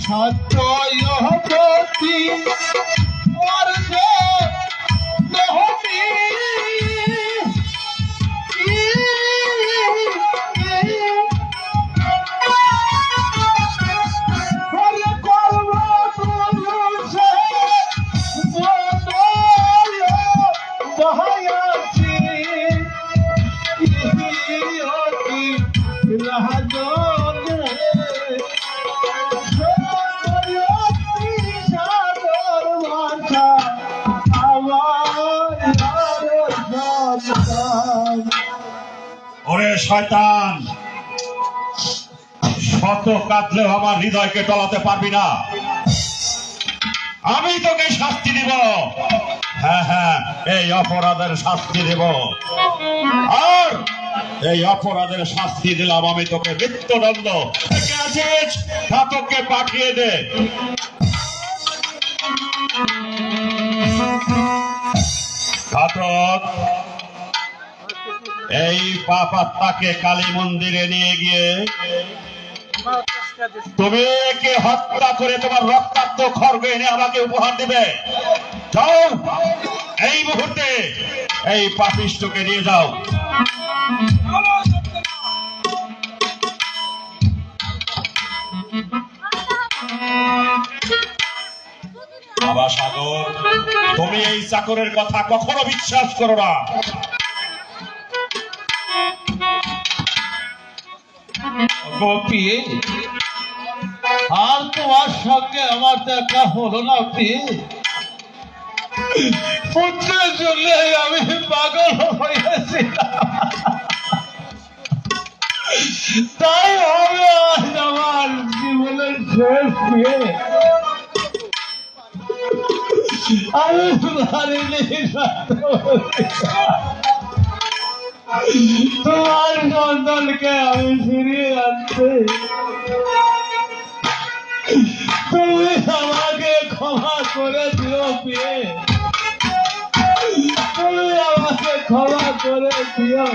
সত্যয়বতী ওরে শয়তান, শত কাঁদলেও আমার হৃদয়কে টলাতে পারবি না। আমি তোকে শাস্তি দিব। হ্যাঁ হ্যাঁ, এই অপরাধের শাস্তি দেব। আর এই অপরাধের শাস্তি দিলাম আমি তোকে মৃত্যুদণ্ড। ঘাতককে পাঠিয়ে দে। ঘাতক, এই পাপ আত্মাকে কালী মন্দিরে নিয়ে গিয়ে তুমি একে হত্যা করে তোমার রক্তাক্ত খড়গ এনে আমাকে উপহার দিবে। যাও, এই মুহূর্তে এই পাপিষ্ঠকে নিয়ে যাও। বাবা সাগর, তুমি এই চাকরের কথা কখনো বিশ্বাস করো না। গোপী, আর তোমার সঙ্গে আমার দেখা হলো না প্রিয়। পুত্রের জন্য আমি পাগল হয়েছিলাম, তাই হবে আজ আমার জীবনের শেষ প্রিয়। আমি তোমার সন্তানকে আমি ফিরিয়ে আনতে তুমি আমাকে ক্ষমা করে দিও প্রিয়, তুমি আমাকে ক্ষমা করে দিও।